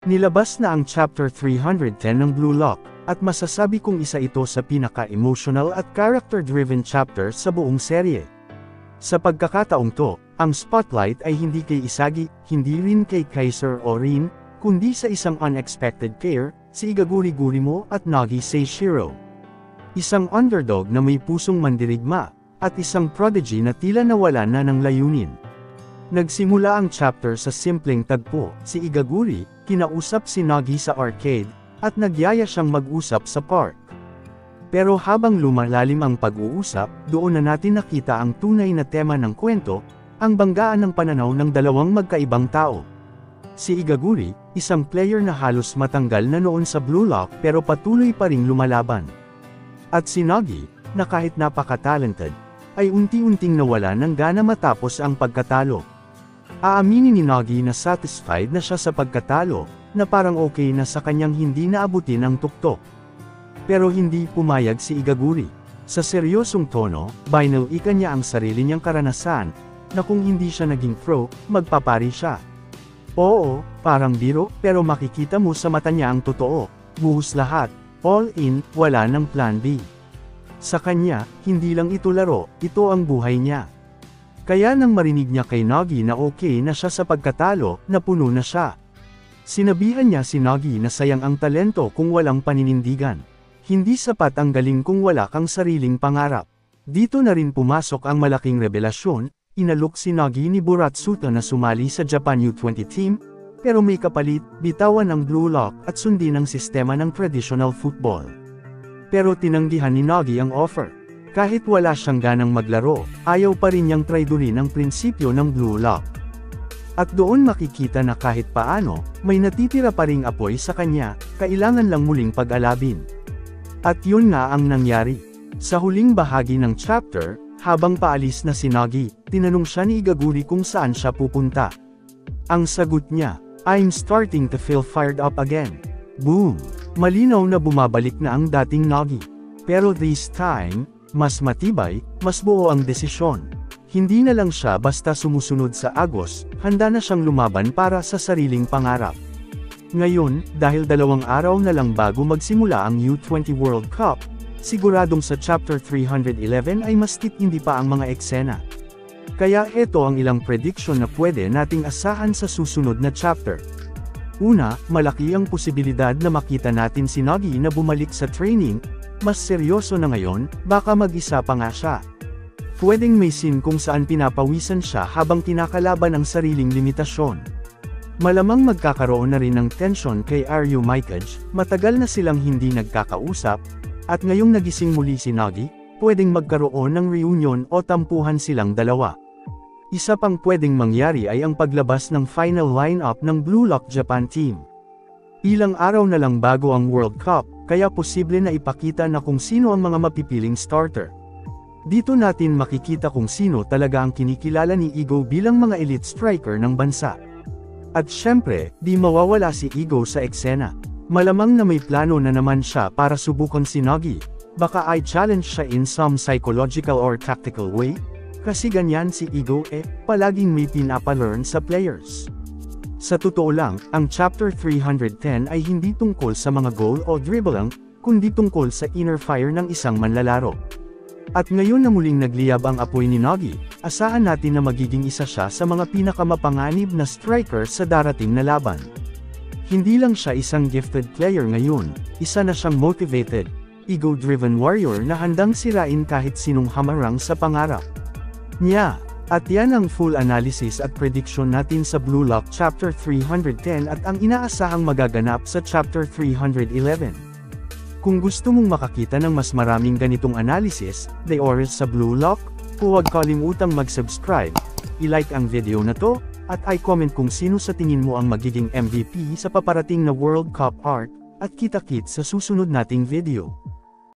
Nilabas na ang Chapter 310 ng Blue Lock, at masasabi kong isa ito sa pinaka-emotional at character-driven chapter sa buong serye. Sa pagkakataong to, ang spotlight ay hindi kay Isagi, hindi rin kay Kaiser o Rin, kundi sa isang unexpected pair, si Igaguri Gurimo at Nagi Seishiro. Isang underdog na may pusong mandirigma, at isang prodigy na tila nawala na ng layunin. Nagsimula ang chapter sa simpleng tagpo, si Igaguri, kinausap si Nagi sa arcade, at nagyaya siyang mag-usap sa park. Pero habang lumalalim ang pag-uusap, doon na natin nakita ang tunay na tema ng kwento, ang banggaan ng pananaw ng dalawang magkaibang tao. Si Igaguri, isang player na halos matanggal na noon sa Blue Lock pero patuloy pa ring lumalaban. At si Nagi, na kahit napaka-talented, ay unti-unting nawala ng gana matapos ang pagkatalo. Aaminin ni Nagi na satisfied na siya sa pagkatalo, na parang okay na sa kanyang hindi naabutin ang tuktok. Pero hindi pumayag si Igaguri. Sa seryosong tono, binalikan niya ang sarili niyang karanasan, na kung hindi siya naging pro, magpapari siya. Oo, parang biro, pero makikita mo sa mata niya ang totoo, buhos lahat, all in, wala ng plan B. Sa kanya, hindi lang ito laro, ito ang buhay niya. Kaya nang marinig niya kay Nagi na okay na siya sa pagkatalo, napuno na siya. Sinabihan niya si Nagi na sayang ang talento kung walang paninindigan. Hindi sapat ang galing kung wala kang sariling pangarap. Dito na rin pumasok ang malaking revelasyon, inalok si Nagi ni Buratsuta na sumali sa Japan U20 team, pero may kapalit, bitawan ang Blue Lock at sundin ang sistema ng traditional football. Pero tinanggihan ni Nagi ang offer. Kahit wala siyang ganang maglaro, ayaw pa rin niyang traidorin ang prinsipyo ng Blue Lock. At doon makikita na kahit paano, may natitira pa ring apoy sa kanya, kailangan lang muling pag-alabin. At yun nga ang nangyari. Sa huling bahagi ng chapter, habang paalis na si Nagi, tinanong siya ni Igaguri kung saan siya pupunta. Ang sagot niya, I'm starting to feel fired up again. Boom! Malinaw na bumabalik na ang dating Nagi. Pero this time, mas matibay, mas buo ang desisyon. Hindi na lang siya basta sumusunod sa agos, handa na siyang lumaban para sa sariling pangarap. Ngayon, dahil 2 araw na lang bago magsimula ang U20 World Cup, siguradong sa Chapter 311 ay mas titindi pa ang mga eksena. Kaya ito ang ilang prediction na pwede nating asahan sa susunod na chapter. Una, malaki ang posibilidad na makita natin si Nagi na bumalik sa training, mas seryoso na ngayon, baka mag-isa pa nga siya. Pwedeng may scene kung saan pinapawisan siya habang kinakalaban ang sariling limitasyon. Malamang magkakaroon na rin ng tension kay Ryu Mikage, matagal na silang hindi nagkakausap, at ngayong nagising muli si Nagi, pwedeng magkaroon ng reunion o tampuhan silang dalawa. Isa pang pwedeng mangyari ay ang paglabas ng final lineup ng Blue Lock Japan team. Ilang araw na lang bago ang World Cup, kaya posible na ipakita na kung sino ang mga mapipiling starter. Dito natin makikita kung sino talaga ang kinikilala ni Igo bilang mga elite striker ng bansa. At syempre, di mawawala si Igo sa eksena. Malamang na may plano na naman siya para subukan si Nagi. Baka i-challenge siya in some psychological or tactical way? Kasi ganyan si Igo palaging may pinapa-learn sa players. Sa totoo lang, ang Chapter 310 ay hindi tungkol sa mga goal o dribble lang, kundi tungkol sa inner fire ng isang manlalaro. At ngayon na muling nagliyab ang apoy ni Nagi, asahan natin na magiging isa siya sa mga pinakamapanganib na striker sa darating na laban. Hindi lang siya isang gifted player ngayon, isa na siyang motivated, ego-driven warrior na handang sirain kahit sinong hamarang sa pangarap niya. At yan ang full analysis at prediction natin sa Blue Lock Chapter 310 at ang inaasahang magaganap sa Chapter 311. Kung gusto mong makakita ng mas maraming ganitong analysis, the oras sa Blue Lock, huwag kalimutang mag-subscribe, i-like ang video na to, at i-comment kung sino sa tingin mo ang magiging MVP sa paparating na World Cup art, at kita-kits sa susunod nating video.